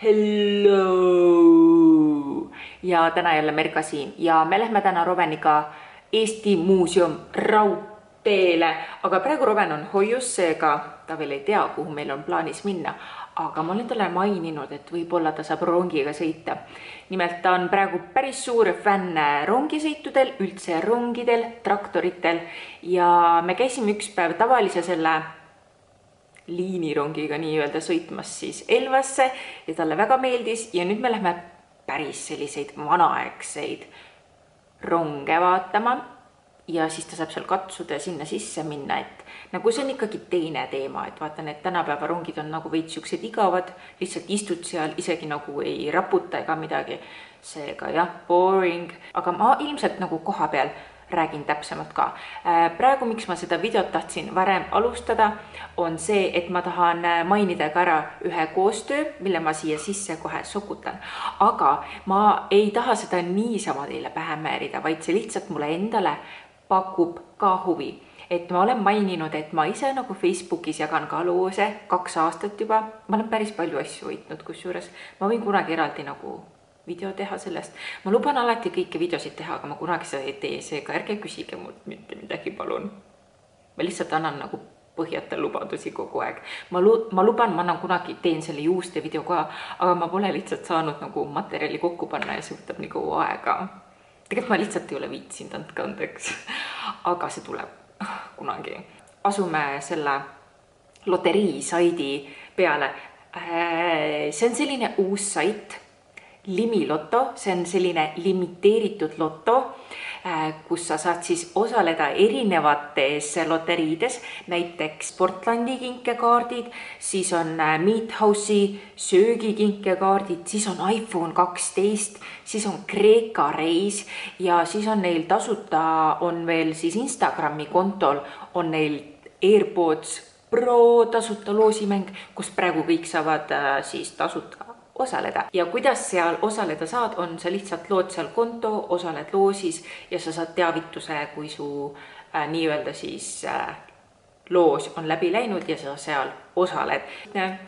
Hello! Ja täna jälle Merka siin ja me lähme täna Roveniga Eesti Muuseum raudteele, aga praegu Roven on hoius, seega ta veel ei tea, kuhu meil on plaanis minna. Aga ma olen talle maininud, et võib-olla ta saab rongiga sõita. Nimelt ta on praegu päris suur fänn rongisõitudel, üldse rongidel, traktoritel ja me käisime üks päev tavalise selle liinirongiga nii-öelda sõitmas siis Elvasse ja talle väga meeldis ja nüüd me lähme päris selliseid vanaegseid ronge vaatama ja siis ta saab seal katsuda ja sinna sisse minna, et nagu see on ikkagi teine teema, et vaatan, et tänapäeva rongid on nagu veits siuksed igavad, lihtsalt istud seal, isegi nagu ei raputa ega midagi, seega jah, boring, aga ma ilmselt nagu koha peal räägin täpsemalt ka. Praegu, miks ma seda videot tahtsin varem alustada, on see, et ma tahan mainida ka ära ühe koostöö, mille ma siia sisse kohe sokutan. Aga ma ei taha seda niisama teile pähe määrida, vaid see lihtsalt mulle endale pakub ka huvi. Et ma olen maininud, et ma ise nagu Facebookis jagan ka loose 2 aastat juba. Ma olen päris palju asju võitnud, kusjuures ma võin kunagi eraldi nagu video teha sellest. Ma luban alati kõiki videosid teha, aga ma kunagi seda ei tee, seega ärge küsige mult mitte midagi, palun. Ma lihtsalt annan nagu põhjata lubadusi kogu aeg. Ma luban, ma annan kunagi teen selle juuste video ka, aga ma pole lihtsalt saanud nagu materjali kokku panna ja see võtab nii kaua aega. Tegelikult ma lihtsalt ei ole viitsinud, andke andeks. Aga see tuleb kunagi. Asume selle loterii saidi peale. See on selline uus sait, Limiloto, see on selline limiteeritud loto, kus sa saad siis osaleda erinevates loteriides, näiteks Sportlandi kinkekaardid, siis on Meathouse'i söögikinkekaardid, siis on iPhone 12, siis on Kreeka reis ja siis on neil tasuta, on veel siis Instagrami kontol, on neil AirPods Pro tasuta loosimäng, kus praegu kõik saavad siis tasuta osaleda. Ja kuidas seal osaleda saad, on sa lihtsalt lood seal konto, osaled loosis ja sa saad teavituse, kui su nii-öelda siis loos on läbi läinud ja sa seal osaled.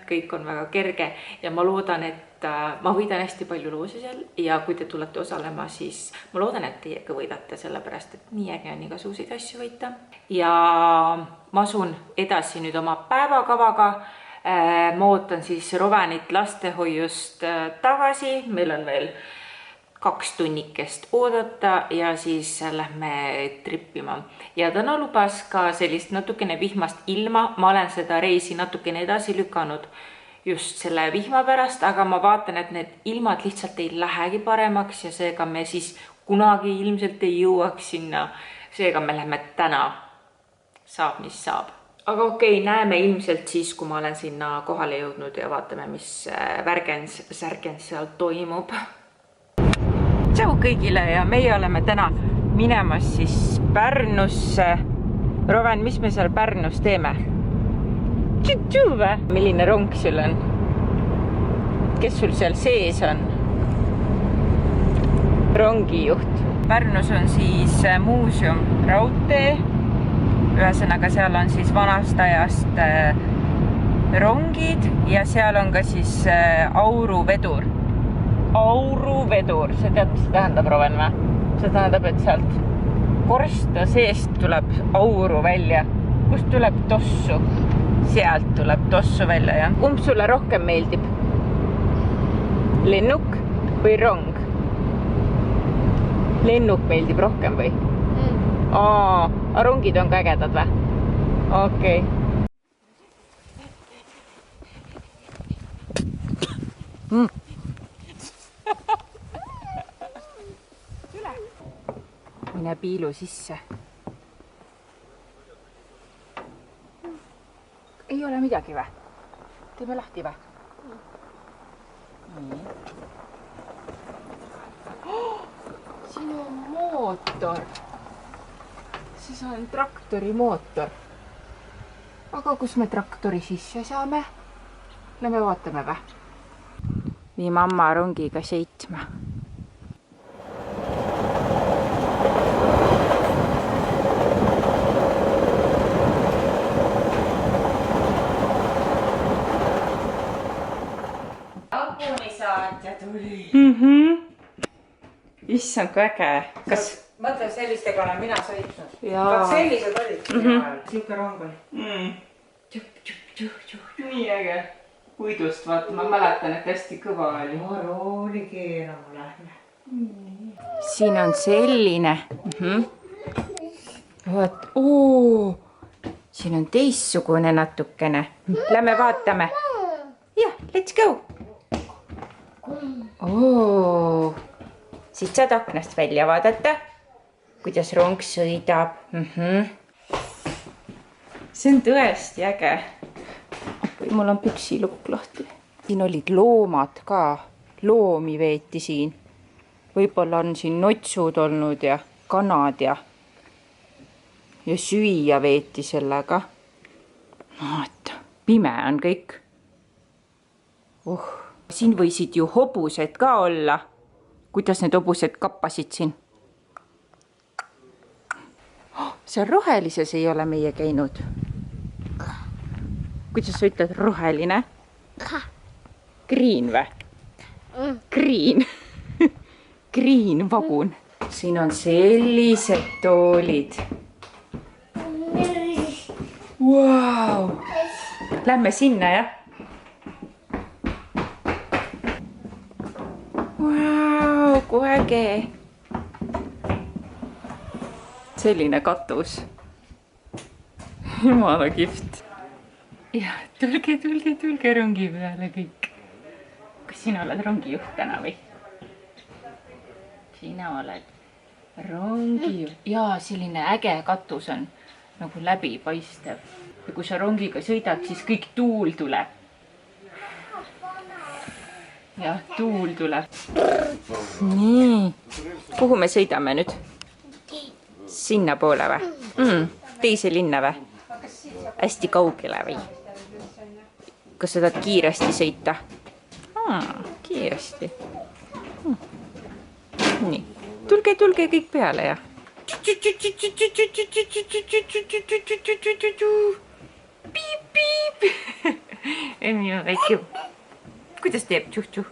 Kõik on väga kerge ja ma loodan, et ma võidan hästi palju loose seal ja kui te tulete osalema, siis ma loodan, et teie ka võidate, sellepärast et nii äge on igasuguseid asju võita. Ja ma asun edasi nüüd oma päevakavaga. Ma ootan siis Rovenit lastehoiust tagasi, meil on veel 2 tunnikest oodata ja siis lähme trippima. Ja täna lubas ka sellist natukene vihmast ilma, ma olen seda reisi natukene edasi lükanud just selle vihma pärast, aga ma vaatan, et need ilmad lihtsalt ei lähegi paremaks ja seega me siis kunagi ilmselt ei jõuaks sinna, seega me lähme täna, saab mis saab. Aga okei, näeme ilmselt siis, kui ma olen sinna kohale jõudnud ja vaatame, mis särgens seal toimub. Tšau kõigile ja meie oleme täna minemas siis Pärnusse. Roven, mis me seal Pärnus teeme? Tšu-tšu või? Milline rong sul on? Kes sul seal sees on? Rongijuht. Pärnus on siis muuseum raudtee. Ühesõnaga seal on siis vanast ajast rongid ja seal on ka siis auruvedur. Auruvedur, see tead, mis see tähendab, Roven või? See tähendab, et sealt korsta seest tuleb auru välja. Kust tuleb tossu? Sealt tuleb tossu välja, jah. Kumb sulle rohkem meeldib? Lennuk või rong? Lennuk meeldib rohkem või? Rongid on ka ägedad või? Okei. Mine piilu sisse. Ei ole midagi või? Teeme lahti või? Nii. Siin on mootor. Siis on traktori mootor. Aga kus me traktori sisse saame? Lähme vaatame või? Nii mamma rongiga sõitma. saatja tuli. Issand, kui äge. Kas... Mõtle, sellistega olen mina sõitnud. Jaa. Sellised olid minu ajal. Siuke rong oli. Nii äge. Puidust vaata, ma mäletan, et hästi kõva oli. Rooli keerama lähme. Siin on selline. Vaat, siin on teissugune natukene. Lähme vaatame. Jah, let's go. Siit saad aknast välja vaadata, kuidas rong sõidab. See on tõesti äge. Mul on püksilukk lahti. Siin olid loomad ka. Loomi veeti siin. Võib-olla on siin notsud olnud ja kanad ja süüa veeti sellega. Vaata, pime on kõik. Siin võisid ju hobused ka olla. Kuidas need hobused kappasid siin? See rohelises ei ole meie käinud. Kuidas sa ütled roheline? Green või? Green. Green vagun. Siin on sellised toolid. Wow. Lähme sinna, jah? Wow, kui äge. Selline katus. Jumala kihvt. Ja, tulge rongi peale kõik. Kas sina oled rongijuht täna või? Sina oled rongijuht. Jaa, selline äge katus on nagu läbipaistev. Ja kui sa rongiga sõidad, siis kõik tuul tuleb. Jah, tuul tuleb. Nii. Kuhu me sõidame nüüd? Sinna poole või? Teise linna või? Hästi kaugele või? Kas sa tahad kiiresti sõita? Kiiresti. Nii. Tulge kõik peale ja. Piip, piip. Minu väike. Kuidas teeb tšuh-tšuh?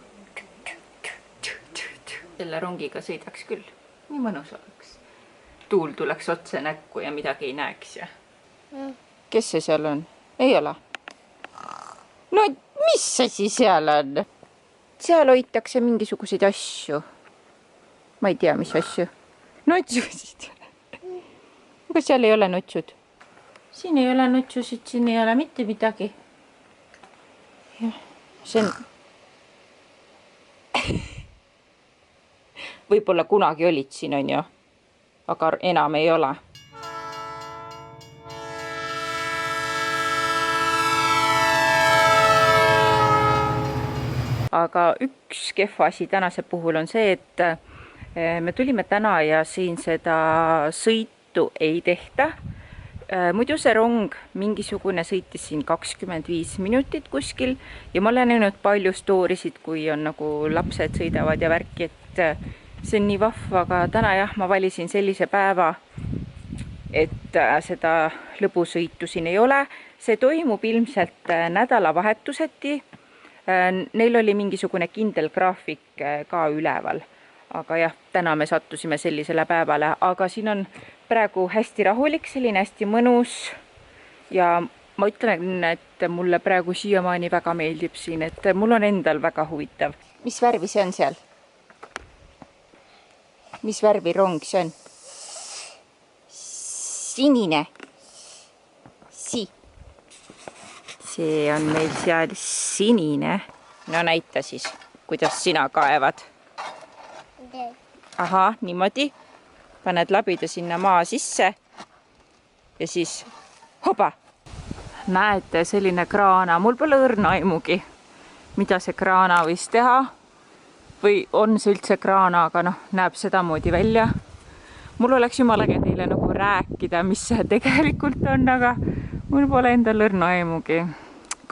Selle rongiga sõidaks küll. Nii mõnus oleks. Tuul tuleks otse näkku ja midagi ei näeks ja. Kes see seal on? Ei ole? No mis asi seal on? Seal hoitakse mingisuguseid asju. Ma ei tea, mis asju. Notsusid. Aga seal ei ole notsud. Siin ei ole notsusid, siin ei ole mitte midagi. Jah, see on... Võib-olla kunagi olid siin, on ju. Aga enam ei ole. Aga üks kehv asi tänase puhul on see, et me tulime täna ja siin seda sõitu ei tehta. Muidu see rong mingisugune sõitis siin 25 minutit kuskil ja ma olen näinud palju stoorisid, kui on nagu lapsed sõidavad ja värki, et see on nii vahva, aga täna jah, ma valisin sellise päeva, et seda lõbusõitu siin ei ole. See toimub ilmselt nädalavahetuseti. Neil oli mingisugune kindel graafik ka üleval, aga jah, täna me sattusime sellisele päevale, aga siin on praegu hästi rahulik, selline hästi mõnus ja ma ütlen, et mulle praegu siiamaani väga meeldib siin, et mul on endal väga huvitav. Mis värvi see on seal? Mis värvi rong see on? Sinine. See on meil seal sinine. No näita siis, kuidas sina kaevad. Aha, niimoodi. Paned labida sinna maa sisse ja siis hoba. Näete, selline kraana. Mul pole õrna aimugi, mida see kraana võis teha. Või on see üldse kraana, aga noh, näeb sedamoodi välja. Mul oleks jumala äge teile nagu rääkida, mis see tegelikult on, aga mul pole endal õrna aimugi.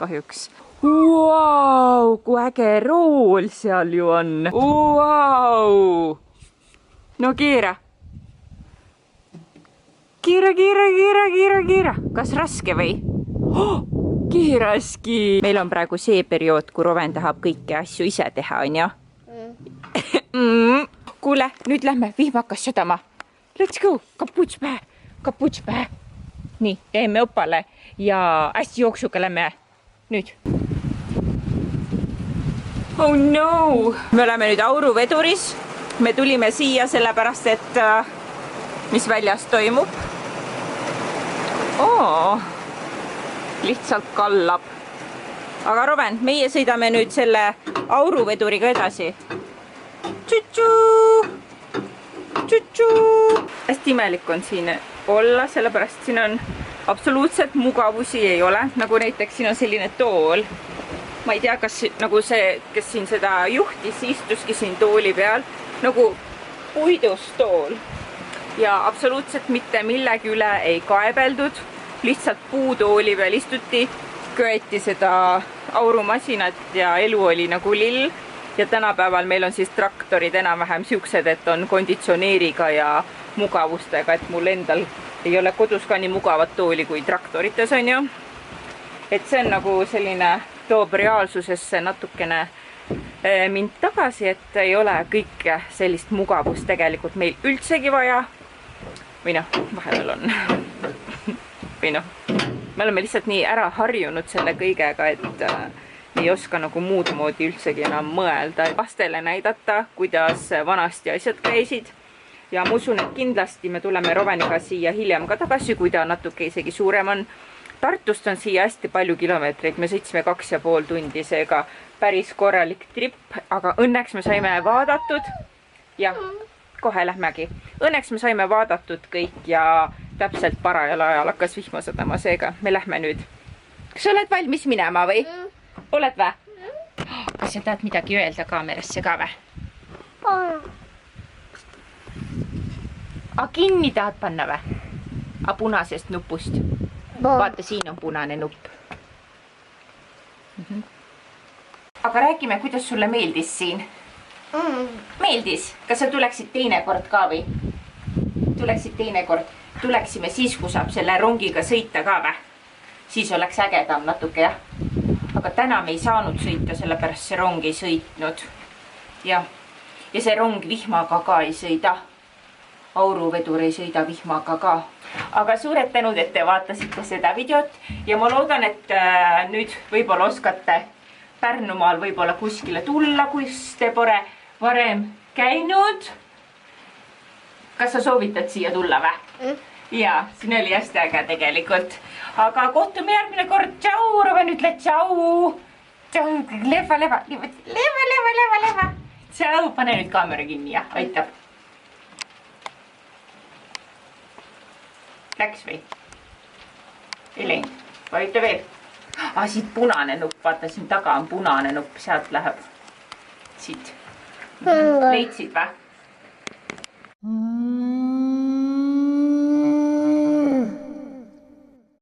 Kahjuks. Vau, kui äge rool seal ju on. Vau. No kiira. Kiira. Kas raske või? kiiraski. meil on praegu see periood, kui Roven tahab kõiki asju ise teha, on ju? Kuule, nüüd lähme vihma hakkas sadama. Let's go, kaputs pähe. Nii, teeme õpale ja hästi jooksuga lähme nüüd. Oh no! Me oleme nüüd auruveduris. Me tulime siia sellepärast, et mis väljas toimub. Lihtsalt kallab. Aga Roven, meie sõidame nüüd selle auruveduriga edasi. Hästi imelik on siin olla, sellepärast siin on absoluutselt mugavusi ei ole. Nagu näiteks siin on selline tool. Ma ei tea, kas nagu see, kes siin seda juhtis, istuski siin tooli peal. Nagu puidust tool. Ja absoluutselt mitte millegi üle ei kaebeldud. Lihtsalt puutooli peal istuti, köeti seda aurumasinat ja elu oli nagu lill. Ja tänapäeval meil on siis traktorid enam-vähem siuksed, et on konditsioneeriga ja mugavustega, et mul endal ei ole kodus ka nii mugavat tooli kui traktorites, on ju. Et see on nagu selline, toob reaalsusesse natukene mind tagasi, et ei ole kõike sellist mugavust tegelikult meil üldsegi vaja. Või noh, vahepeal on. Või noh, me oleme lihtsalt nii ära harjunud selle kõigega, et ei oska nagu muud moodi üldsegi enam mõelda. Lastele näidata, kuidas vanasti asjad käisid. Ja ma usun, et kindlasti me tuleme Roveniga siia hiljem ka tagasi, kui ta natuke isegi suurem on. Tartust on siia hästi palju kilomeetreid. Me sõitsime 2,5 tundi, seega päris korralik trip. Aga õnneks me saime vaadatud. Ja kohe lähmegi. Õnneks me saime vaadatud kõik ja täpselt parajal ajal hakkas vihma sadama. Seega me lähme nüüd. Kas oled valmis minema või? Oled vä? Kas sa tahad midagi öelda kaamerasse ka vä? A kinni tahad panna vä? A punasest nupust? Vaata, siin on punane nupp. Aga räägime, kuidas sulle meeldis siin? Meeldis? Kas sa tuleksid teine kord ka või? Tuleksid teine kord? Tuleksime siis, kui saab selle rongiga sõita ka vä? Siis oleks ägedam natuke, jah? Aga täna me ei saanud sõita, sellepärast see rong ei sõitnud. Ja see rong vihmaga ka ei sõida. Auruvedur ei sõida vihmaga ka. Aga suured tänud, et te vaatasite seda videot. Ja ma loodan, et nüüd võib-olla oskate Pärnumaal võib-olla kuskile tulla, kus te pole varem käinud. Kas sa soovitad siia tulla vä? Ja, siin oli hästi äge tegelikult. Aga kohtume järgmine kord. Tšau, Roven, ütle tšau. Tšau, leva. Tšau, pane nüüd kaamera kinni ja aitab. Läks või? Ei läinud. Vajuta veel. Siit punane nupp, vaata siin taga on punane nupp, sealt läheb. Siit. Leidsid vä?